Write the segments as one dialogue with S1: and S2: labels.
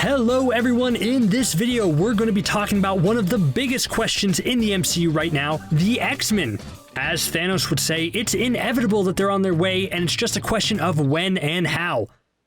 S1: Hello everyone, in this video we're going to be talking about one of the biggest questions in the MCU right now, the X-Men. As Thanos would say, it's inevitable that they're on their way and it's just a question of when and how.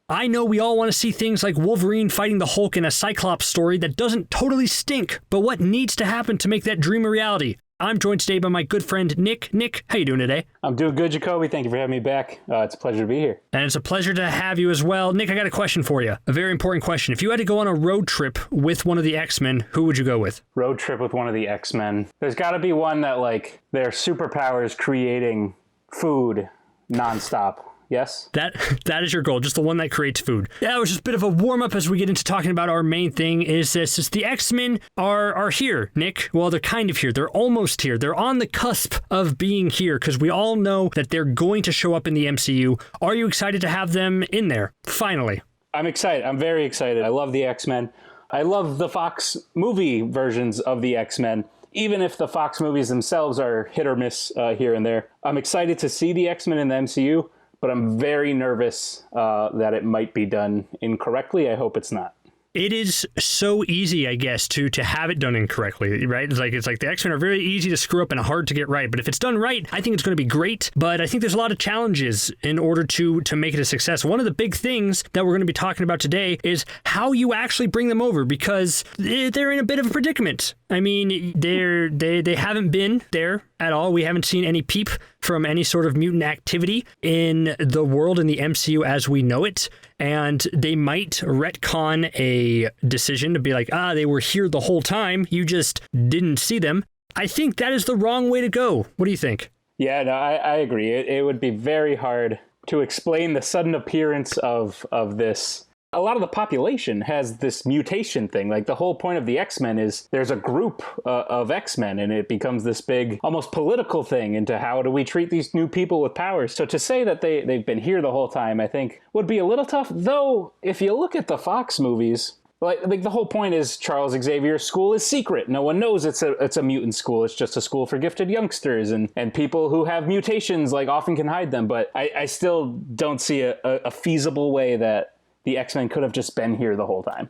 S1: I know we all want to see things like Wolverine fighting the Hulk in a Cyclops story that doesn't totally stink, but what needs to happen to make that dream a reality? I'm joined today by my good friend Nick. Nick, how you doing today?
S2: I'm doing good, Jacoby. Thank you for having me back. It's a pleasure to be here.
S1: And it's a pleasure to have you as well. Nick, I got a question for you. A very important question. If you had to go on a road trip with one of the X-Men, who would you go with?
S2: Road trip with one of the X-Men. There's got to be one that, like, their superpowers creating food nonstop. Yes?
S1: That is your goal, just the one that creates food. That was just a bit of a warm-up as we get into talking about our main thing, is the X-Men are here, Nick. Well, they're kind of here. They're almost here. They're on the cusp of being here, because we all know that they're going to show up in the MCU. Are you excited to have them in there, finally?
S2: I'm excited. I'm very excited. I love the X-Men. I love the Fox movie versions of the X-Men. Even if the Fox movies themselves are hit or miss here and there. I'm excited to see the X-Men in the MCU. But I'm very nervous that it might be done incorrectly. I hope it's not.
S1: It is so easy, I guess, to have it done incorrectly, right? It's like the X-Men are very easy to screw up and hard to get right. But if it's done right, I think it's going to be great. But I think there's a lot of challenges in order to make it a success. One of the big things that we're going to be talking about today is how you actually bring them over, because they're in a bit of a predicament. I mean, they haven't been there at all. We haven't seen any peep from any sort of mutant activity in the world, in the MCU as we know it. And they might retcon a decision to be like, they were here the whole time, you just didn't see them. I think that is the wrong way to go. What do you think?
S2: Yeah, no, I agree. It would be very hard to explain the sudden appearance of this. A lot of the population has this mutation thing. Like, the whole point of the X-Men is there's a group of X-Men, and it becomes this big, almost political thing into how do we treat these new people with powers. So to say that they've been here the whole time, I think, would be a little tough. Though, if you look at the Fox movies, like the whole point is Charles Xavier's school is secret. No one knows it's a mutant school. It's just a school for gifted youngsters, and people who have mutations, like, often can hide them. But I still don't see a feasible way that the X-Men could have just been here the whole time.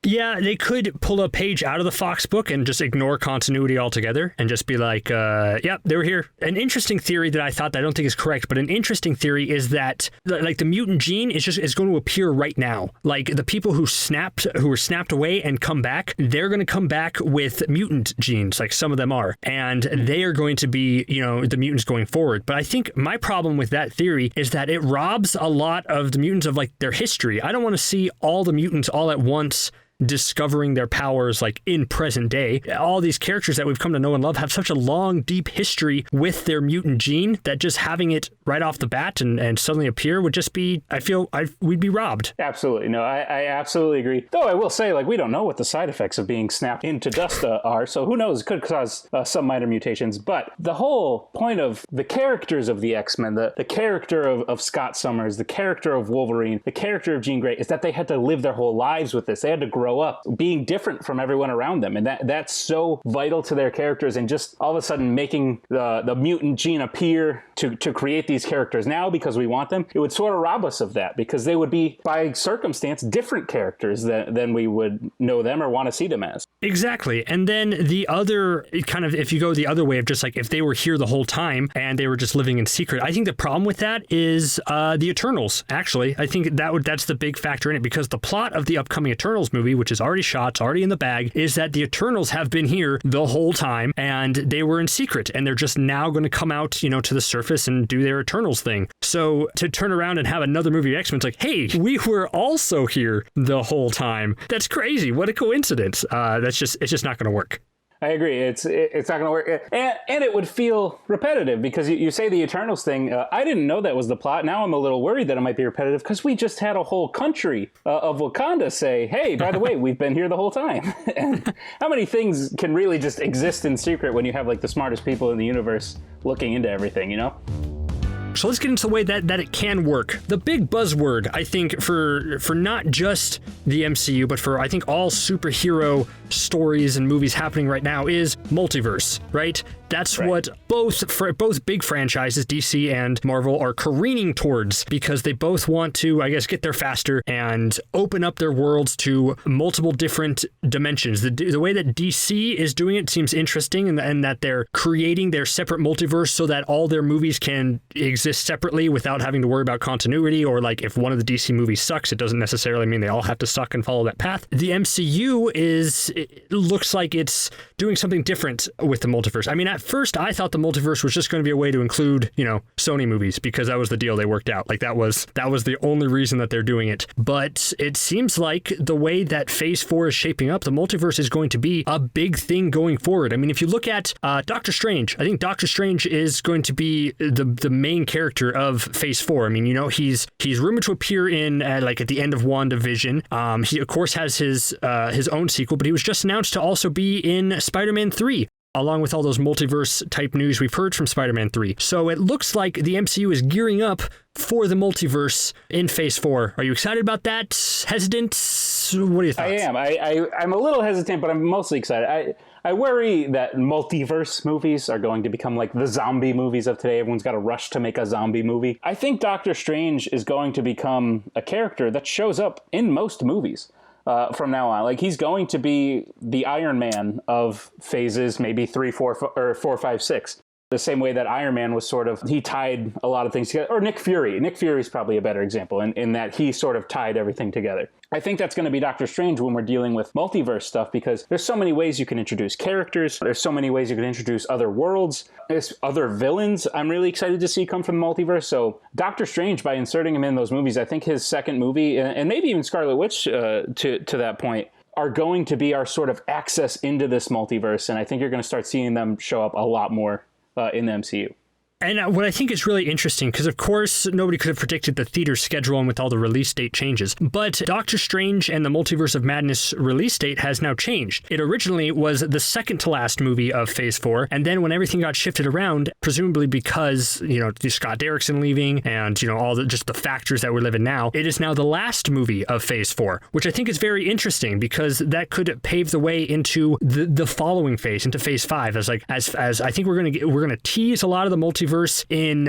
S1: Yeah, they could pull a page out of the Fox book and just ignore continuity altogether and just be like, yeah, they were here. An interesting theory that I don't think is correct, but an interesting theory is that, like, the mutant gene is going to appear right now. Like, the people who were snapped away and come back, they're going to come back with mutant genes, like some of them are, and they are going to be, the mutants going forward. But I think my problem with that theory is that it robs a lot of the mutants of, like, their history. I don't want to see all the mutants all at once discovering their powers, like, in present day. All these characters that we've come to know and love have such a long, deep history with their mutant gene that just having it right off the bat and suddenly appear would just be, we'd be robbed.
S2: Absolutely. No, I absolutely agree. Though I will say, like, we don't know what the side effects of being snapped into dust are, so who knows? It could cause some minor mutations. But the whole point of the characters of the X-Men, the character of Scott Summers, the character of Wolverine, the character of Jean Grey, is that they had to live their whole lives with this. They had to grow up being different from everyone around them, and that's so vital to their characters. And just all of a sudden making the mutant gene appear to create these characters now because we want them, it would sort of rob us of that, because they would be, by circumstance, different characters than we would know them or want to see them as.
S1: Exactly. And then the other kind of, if you go the other way of just like, if they were here the whole time and they were just living in secret, I think the problem with that is the Eternals. Actually, I think that's the big factor in it, because the plot of the upcoming Eternals movie, which is already shot, it's already in the bag, is that the Eternals have been here the whole time and they were in secret, and they're just now going to come out, to the surface and do their Eternals thing. So to turn around and have another movie of X-Men, it's like, hey, we were also here the whole time. That's crazy. What a coincidence. It's just not going to work.
S2: I agree. It's not going to work. And it would feel repetitive, because you say the Eternals thing. I didn't know that was the plot. Now I'm a little worried that it might be repetitive, because we just had a whole country of Wakanda say, hey, by the way, we've been here the whole time. And how many things can really just exist in secret when you have, like, the smartest people in the universe looking into everything,
S1: So let's get into the way that it can work. The big buzzword, I think, for not just the MCU, but for, I think, all superhero stories and movies happening right now is multiverse, right? That's what both big franchises, DC and Marvel, are careening towards, because they both want to, I guess, get there faster and open up their worlds to multiple different dimensions. The way that DC is doing it seems interesting, and that they're creating their separate multiverse so that all their movies can exist separately without having to worry about continuity, or like if one of the DC movies sucks, it doesn't necessarily mean they all have to suck and follow that path. The MCU looks like it's doing something different with the multiverse. I mean, at first I thought the multiverse was just going to be a way to include, Sony movies, because that was the deal they worked out. Like that was the only reason that they're doing it. But it seems like the way that Phase 4 is shaping up, the multiverse is going to be a big thing going forward. I mean, if you look at Doctor Strange, I think Doctor Strange is going to be the main character of Phase 4. I mean, he's rumored to appear in at the end of WandaVision. He of course has his own sequel, but he was just announced to also be in Spider-Man 3, along with all those multiverse type news we've heard from Spider-Man 3. So it looks like the MCU is gearing up for the multiverse in Phase 4. Are you excited about that? Hesitant? What are your thoughts?
S2: I am. I'm a little hesitant, but I'm mostly excited. I worry that multiverse movies are going to become like the zombie movies of today. Everyone's got to rush to make a zombie movie. I think Doctor Strange is going to become a character that shows up in most movies. From now on, like he's going to be the Iron Man of phases, maybe 3, 4, or 4, 5, 6. The same way that Iron Man was he tied a lot of things together. Or Nick Fury. Nick Fury is probably a better example in that he sort of tied everything together. I think that's going to be Doctor Strange when we're dealing with multiverse stuff, because there's so many ways you can introduce characters. There's so many ways you can introduce other worlds. There's other villains I'm really excited to see come from the multiverse. So Doctor Strange, by inserting him in those movies, I think his second movie, and maybe even Scarlet Witch to that point, are going to be our sort of access into this multiverse. And I think you're going to start seeing them show up a lot more in the MCU.
S1: And what I think is really interesting, because of course nobody could have predicted the theater schedule and with all the release date changes, but Doctor Strange and the Multiverse of Madness release date has now changed. It originally was the second to last movie of Phase 4, and then when everything got shifted around, presumably because, Scott Derrickson leaving and, all just the factors that we're living now, it is now the last movie of Phase 4, which I think is very interesting, because that could pave the way into the following phase, into Phase 5, as I think we're going to tease a lot of the multiverse in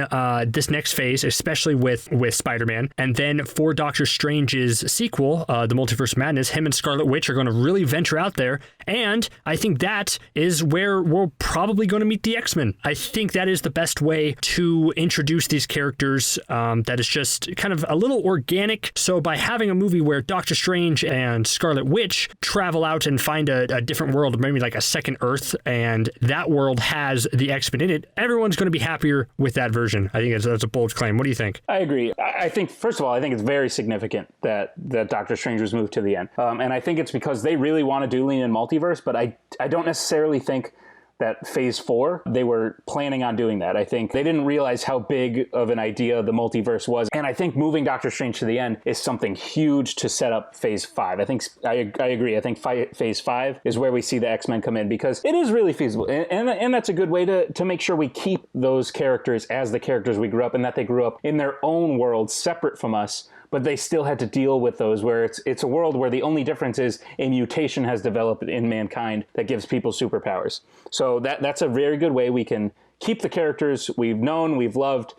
S1: this next phase, especially with Spider-Man. And then for Doctor Strange's sequel, The Multiverse of Madness, him and Scarlet Witch are going to really venture out there. And I think that is where we're probably going to meet the X-Men. I think that is the best way to introduce these characters. That is just kind of a little organic. So by having a movie where Doctor Strange and Scarlet Witch travel out and find a different world, maybe like a second Earth, and that world has the X-Men in it, everyone's going to be happier with that version. I think that's a bold claim. What do you think?
S2: I agree. I think, first of all, I think it's very significant that Doctor Strange was moved to the end. And I think it's because they really want to do lean in multiverse, but I don't necessarily think that Phase 4, they were planning on doing that. I think they didn't realize how big of an idea the multiverse was. And I think moving Doctor Strange to the end is something huge to set up Phase 5. I agree. I think Phase 5 is where we see the X-Men come in, because it is really feasible. And that's a good way to make sure we keep those characters as the characters we grew up in, that they grew up in their own world separate from us, but they still had to deal with those, where it's a world where the only difference is a mutation has developed in mankind that gives people superpowers. So that's a very good way we can keep the characters we've known, we've loved,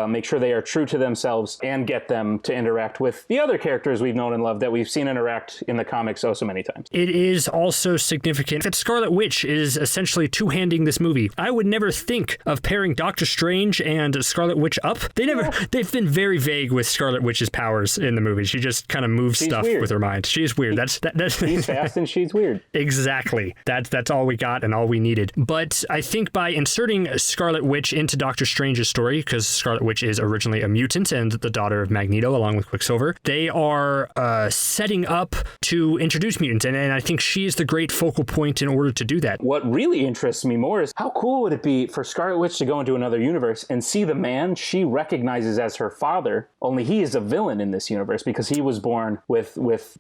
S2: make sure they are true to themselves, and get them to interact with the other characters we've known and loved that we've seen interact in the comics so many times.
S1: It is also significant that Scarlet Witch is essentially two-handing this movie. I would never think of pairing Doctor Strange and Scarlet Witch up. They've been very vague with Scarlet Witch's powers in the movie. She just kind of moves stuff with her mind. She's weird. That's
S2: She's fast and she's weird.
S1: Exactly. That's all we got and all we needed. But I think by inserting Scarlet Witch into Doctor Strange's story, because Scarlet Witch is originally a mutant and the daughter of Magneto along with Quicksilver, they are setting up to introduce mutants, and I think she is the great focal point in order to do that.
S2: What really interests me more is how cool would it be for Scarlet Witch to go into another universe and see the man she recognizes as her father, only he is a villain in this universe because he was born with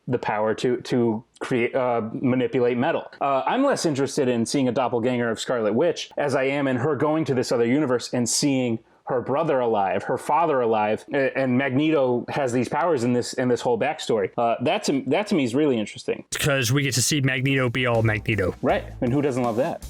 S2: the power to create manipulate metal. I'm less interested in seeing a doppelganger of Scarlet Witch as I am in her going to this other universe and seeing her brother alive, her father alive, and Magneto has these powers in this whole backstory. That to me is really interesting.
S1: Because we get to see Magneto be all Magneto.
S2: Right, and who doesn't love that?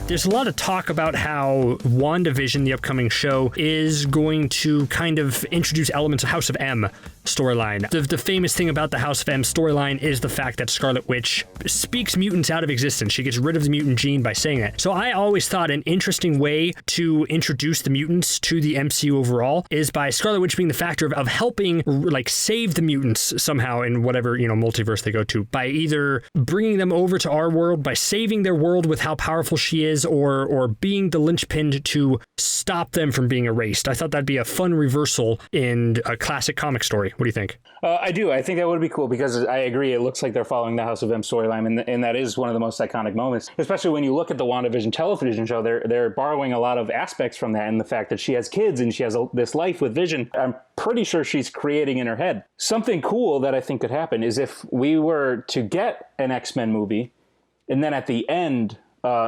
S1: There's a lot of talk about how WandaVision, the upcoming show, is going to kind of introduce elements of House of M storyline. The famous thing about the House of M storyline is the fact that Scarlet Witch speaks mutants out of existence. She gets rid of the mutant gene by saying it. So I always thought an interesting way to introduce the mutants to the MCU overall is by Scarlet Witch being the factor of helping like save the mutants somehow in whatever, multiverse they go to, by either bringing them over to our world, by saving their world with how powerful she is, or being the linchpin to stop them from being erased. I thought that'd be a fun reversal in a classic comic story. What do you think?
S2: I do. I think that would be cool because I agree. It looks like they're following the House of M storyline, and that is one of the most iconic moments, especially when you look at the WandaVision television show. They're borrowing a lot of aspects from that, and the fact that she has kids and she has this life with Vision. I'm pretty sure she's creating in her head. Something cool that I think could happen is if we were to get an X-Men movie, and then at the end,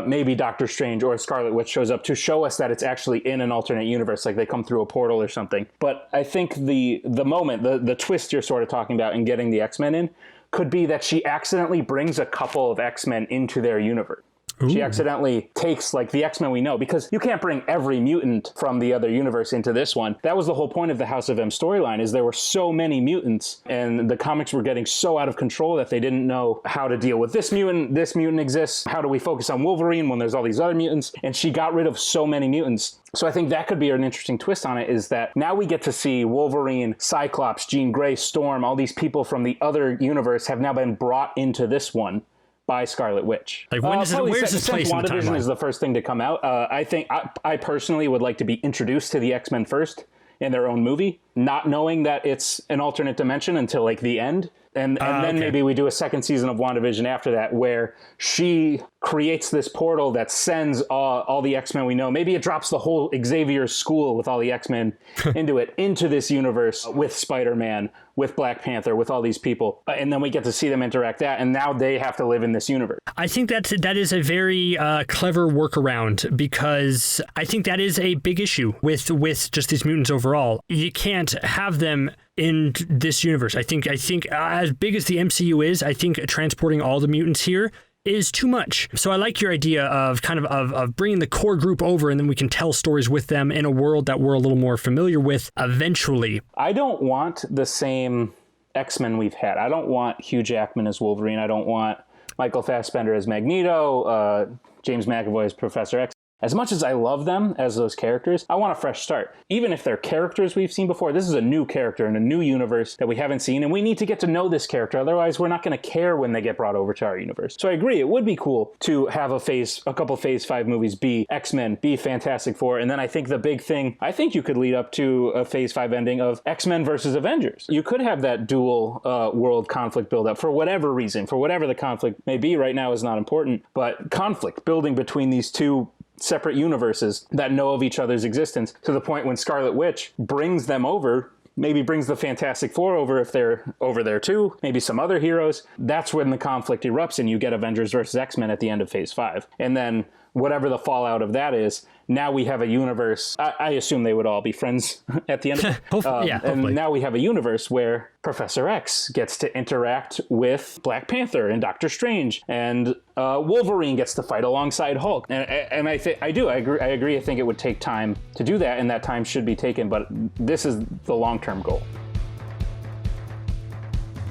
S2: maybe Doctor Strange or Scarlet Witch shows up to show us that it's actually in an alternate universe, like they come through a portal or something. But I think the moment, the twist you're sort of talking about in getting the X-Men in could be that she accidentally brings a couple of X-Men into their universe. Ooh. She accidentally takes like the X-Men we know, because you can't bring every mutant from the other universe into this one. That was the whole point of the House of M storyline, is there were so many mutants and the comics were getting so out of control that they didn't know how to deal with this mutant exists. How do we focus on Wolverine when there's all these other mutants? And she got rid of so many mutants. So I think that could be an interesting twist on it, is that now we get to see Wolverine, Cyclops, Jean Grey, Storm, all these people from the other universe have now been brought into this one by Scarlet Witch.
S1: Like, where's this place in the timeline?
S2: WandaVision is the first thing to come out. I think I personally would like to be introduced to the X-Men first in their own movie, not knowing that it's an alternate dimension until like the end. And then maybe we do a second season of WandaVision after that, where she creates this portal that sends all the X-Men we know. Maybe it drops the whole Xavier's school with all the X-Men into this universe with Spider-Man, with Black Panther, with all these people. And then we get to see them interact that, and now they have to live in this universe.
S1: I think that is a very clever workaround, because I think that is a big issue with just these mutants overall. You can't have them in this universe. I think as big as the MCU is, I think transporting all the mutants here is too much. So I like your idea of kind of bringing the core group over, and then we can tell stories with them in a world that we're a little more familiar with eventually.
S2: I don't want the same X-Men we've had. I don't want Hugh Jackman as Wolverine. I don't want Michael Fassbender as Magneto, James McAvoy as Professor X. As much as I love them as those characters, I want a fresh start. Even if they're characters we've seen before, this is a new character in a new universe that we haven't seen, and we need to get to know this character. Otherwise, we're not going to care when they get brought over to our universe. So I agree, it would be cool to have a couple Phase 5 movies be X-Men, be Fantastic Four, and then I think the big thing, I think you could lead up to a Phase 5 ending of X-Men versus Avengers. You could have that dual world conflict build-up for whatever reason, for whatever the conflict may be. Right now is not important, but conflict building between these two separate universes that know of each other's existence, to the point when Scarlet Witch brings them over, maybe brings the Fantastic Four over if they're over there too, maybe some other heroes. That's when the conflict erupts and you get Avengers versus X-Men at the end of Phase 5. And then whatever the fallout of that is, now we have a universe. I assume they would all be friends at the end.
S1: Hopefully.
S2: And now we have a universe where Professor X gets to interact with Black Panther and Doctor Strange, and Wolverine gets to fight alongside Hulk. And I agree. I think it would take time to do that, and that time should be taken. But this is the long-term goal.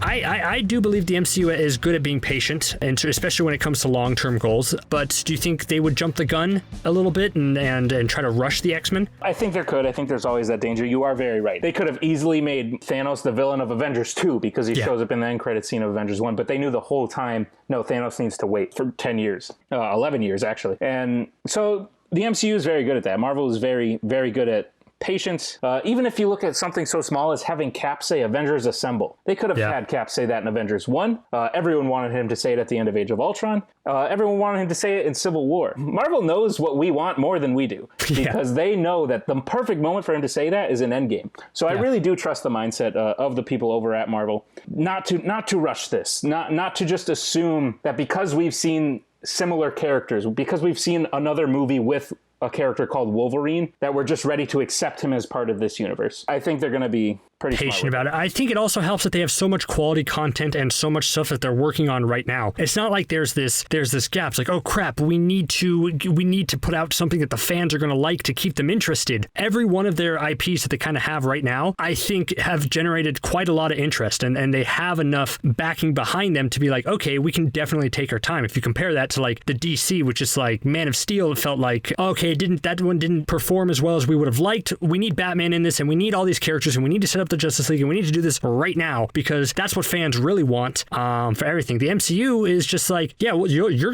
S1: I do believe the MCU is good at being patient, and especially when it comes to long-term goals. But do you think they would jump the gun a little bit and try to rush the X-Men?
S2: I think there could. I think there's always that danger. You are very right. They could have easily made Thanos the villain of Avengers 2 because he shows up in the end credit scene of Avengers 1. But they knew the whole time, no, Thanos needs to wait for 10 years, 11 years actually. And so the MCU is very good at that. Marvel is very, very good at patience. Even if you look at something so small as having Cap say Avengers Assemble. They could have had Cap say that in Avengers 1. Everyone wanted him to say it at the end of Age of Ultron. Everyone wanted him to say it in Civil War. Marvel knows what we want more than we do, because they know that the perfect moment for him to say that is in Endgame. So I really do trust the mindset of the people over at Marvel not to rush this, not to just assume that because we've seen similar characters, because we've seen another movie with a character called Wolverine, that we're just ready to accept him as part of this universe. I think they're going to be pretty
S1: patient about it. I think it also helps that they have so much quality content and so much stuff that they're working on right now. It's not like there's this gap. It's like, oh crap, we need to put out something that the fans are going to like to keep them interested. Every one of their IPs that they kind of have right now, I think have generated quite a lot of interest, and they have enough backing behind them to be like, okay, we can definitely take our time. If you compare that to like the DC, which is like Man of Steel, it felt like, okay, that one didn't perform as well as we would have liked. We need Batman in this, and we need all these characters, and we need to set up the Justice League, and we need to do this right now because that's what fans really want for everything. The MCU is just like, yeah, well, you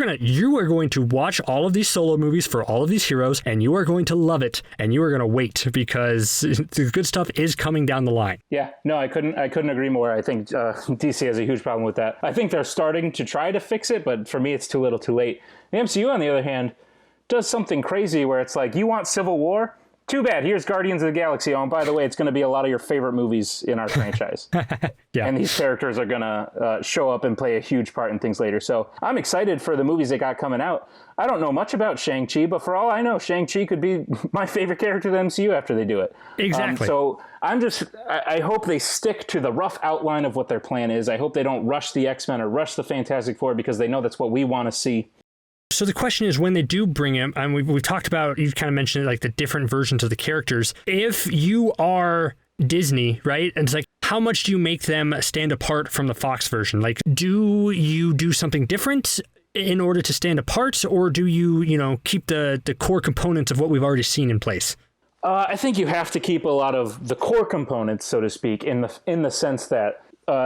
S1: are going to watch all of these solo movies for all of these heroes, and you are going to love it, and you are going to wait because the good stuff is coming down the line.
S2: Yeah, no, I couldn't agree more. I think DC has a huge problem with that. I think they're starting to try to fix it, but for me, it's too little, too late. The MCU, on the other hand, does something crazy where it's like, you want Civil War? Too bad. Here's Guardians of the Galaxy. Oh, and by the way, it's going to be a lot of your favorite movies in our franchise.
S1: Yeah.
S2: And these characters are going to show up and play a huge part in things later. So I'm excited for the movies they got coming out. I don't know much about Shang-Chi, but for all I know, Shang-Chi could be my favorite character of the MCU after they do it.
S1: Exactly.
S2: So I hope they stick to the rough outline of what their plan is. I hope they don't rush the X-Men or rush the Fantastic Four because they know that's what we want to see.
S1: So the question is, when they do bring him, and we've talked about, you've kind of mentioned it, like the different versions of the characters. If you are Disney, right? And it's like, how much do you make them stand apart from the Fox version? Like, do you do something different in order to stand apart, or do you, keep the core components of what we've already seen in place?
S2: I think you have to keep a lot of the core components, so to speak, in the sense that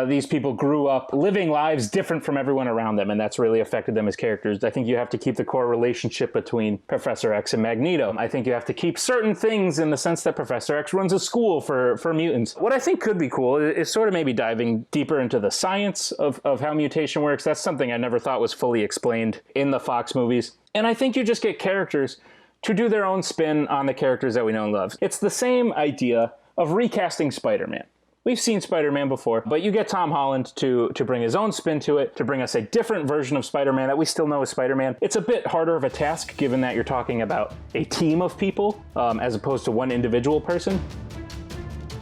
S2: these people grew up living lives different from everyone around them, and that's really affected them as characters. I think you have to keep the core relationship between Professor X and Magneto. I think you have to keep certain things in the sense that Professor X runs a school for mutants. What I think could be cool is sort of maybe diving deeper into the science of how mutation works. That's something I never thought was fully explained in the Fox movies. And I think you just get characters to do their own spin on the characters that we know and love. It's the same idea of recasting Spider-Man. We've seen Spider-Man before, but you get Tom Holland to bring his own spin to it, to bring us a different version of Spider-Man that we still know as Spider-Man. It's a bit harder of a task, given that you're talking about a team of people, as opposed to one individual person.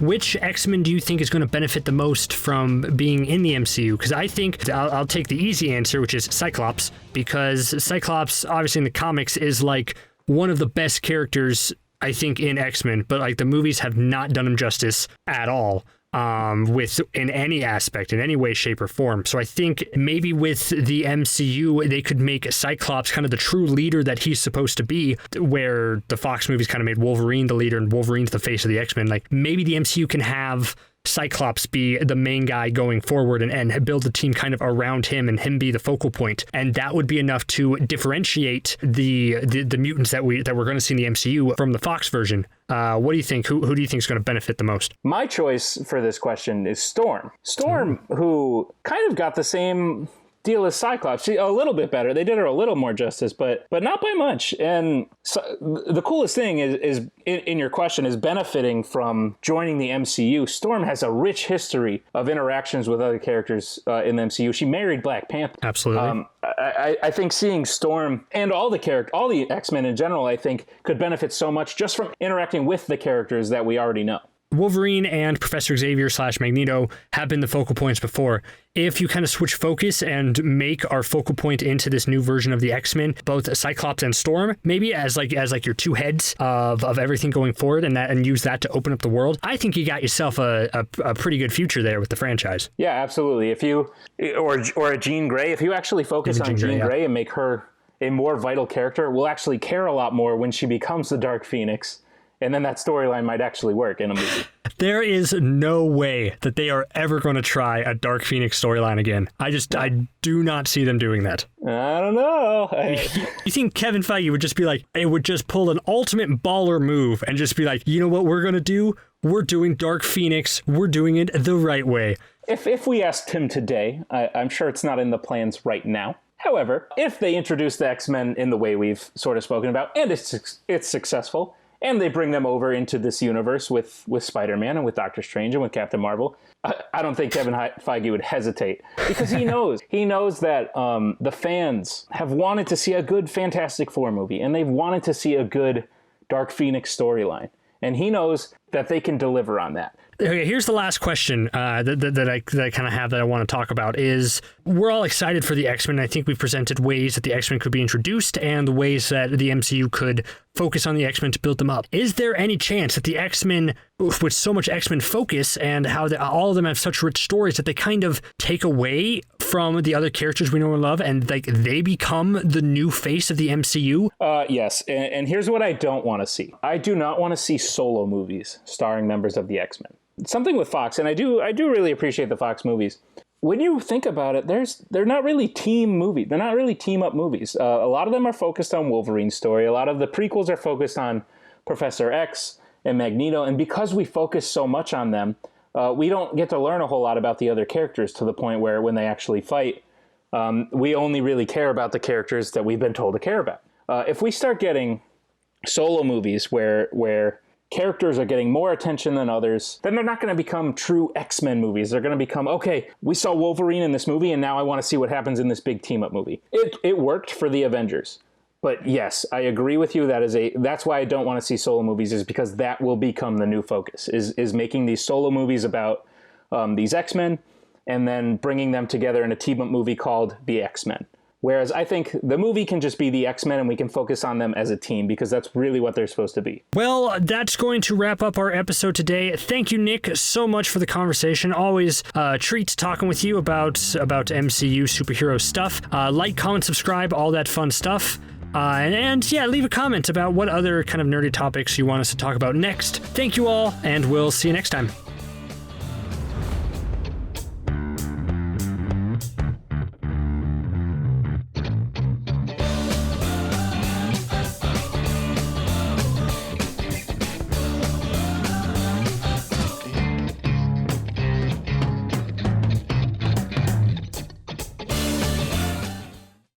S1: Which X-Men do you think is going to benefit the most from being in the MCU? Because I think I'll take the easy answer, which is Cyclops, because Cyclops, obviously in the comics, is like one of the best characters, I think, in X-Men, but like the movies have not done him justice at all. In any aspect, in any way, shape, or form. So I think maybe with the MCU, they could make Cyclops kind of the true leader that he's supposed to be, where the Fox movies kind of made Wolverine the leader and Wolverine's the face of the X-Men. Like, maybe the MCU can have Cyclops be the main guy going forward and build the team kind of around him and him be the focal point. And that would be enough to differentiate the mutants that we're going to see in the MCU from the Fox version. What do you think? Who do you think is going to benefit the most?
S2: My choice for this question is Storm. Storm, who kind of got the same deal as Cyclops. A little bit better. They did her a little more justice, but not by much. And so, the coolest thing is in your question is benefiting from joining the MCU. Storm has a rich history of interactions with other characters in the MCU. She married Black Panther.
S1: Absolutely.
S2: I think seeing Storm and all the X-Men in general, I think, could benefit so much just from interacting with the characters that we already know.
S1: Wolverine and Professor Xavier / Magneto have been the focal points before. If you kind of switch focus and make our focal point into this new version of the X-Men, both Cyclops and Storm, maybe as your two heads of everything going forward, and use that to open up the world, I think you got yourself a pretty good future there with the franchise.
S2: Yeah, absolutely. If you or a Jean Grey, if you actually focus on Jean Grey and make her a more vital character, we'll actually care a lot more when she becomes the Dark Phoenix. And then that storyline might actually work in a movie.
S1: There is no way that they are ever going to try a Dark Phoenix storyline again. I do not see them doing that.
S2: I don't know.
S1: You think Kevin Feige would just be like, it would just pull an ultimate baller move and just be like, you know what we're going to do? We're doing Dark Phoenix. We're doing it the right way.
S2: If we asked him today, I'm sure it's not in the plans right now. However, if they introduce the X-Men in the way we've sort of spoken about, and it's successful, and they bring them over into this universe with Spider-Man and with Doctor Strange and with Captain Marvel, I don't think Kevin Feige would hesitate, because he knows that the fans have wanted to see a good Fantastic Four movie, and they've wanted to see a good Dark Phoenix storyline. and he knows that they can deliver on that.
S1: Okay, here's the last question that I kind of have that I want to talk about is we're all excited for the X-Men. I think we've presented ways that the X-Men could be introduced and the ways that the MCU could focus on the X-Men to build them up. Is there any chance that the X-Men, with so much X-Men focus and how all of them have such rich stories, that they kind of take away from the other characters we know and love and like they become the new face of the MCU?
S2: Yes, and here's what I don't want to see. I do not want to see solo movies starring members of the X-Men. Something with Fox, and I do really appreciate the Fox movies. When you think about it, they're not really team movies. They're not really team up movies. A lot of them are focused on Wolverine's story. A lot of the prequels are focused on Professor X and Magneto. And because we focus so much on them, we don't get to learn a whole lot about the other characters to the point where when they actually fight, we only really care about the characters that we've been told to care about. If we start getting solo movies where characters are getting more attention than others, then they're not going to become true X-Men movies. They're going to become, okay, we saw Wolverine in this movie, and now I want to see what happens in this big team-up movie. It worked for the Avengers. But yes, I agree with you. That's why I don't want to see solo movies, is because that will become the new focus, is making these solo movies about these X-Men and then bringing them together in a team-up movie called The X-Men. Whereas I think the movie can just be the X-Men and we can focus on them as a team because that's really what they're supposed to be.
S1: Well, that's going to wrap up our episode today. Thank you, Nick, so much for the conversation. Always a treat talking with you about MCU superhero stuff. Like, comment, subscribe, all that fun stuff. And yeah, leave a comment about what other kind of nerdy topics you want us to talk about next. Thank you all, and we'll see you next time.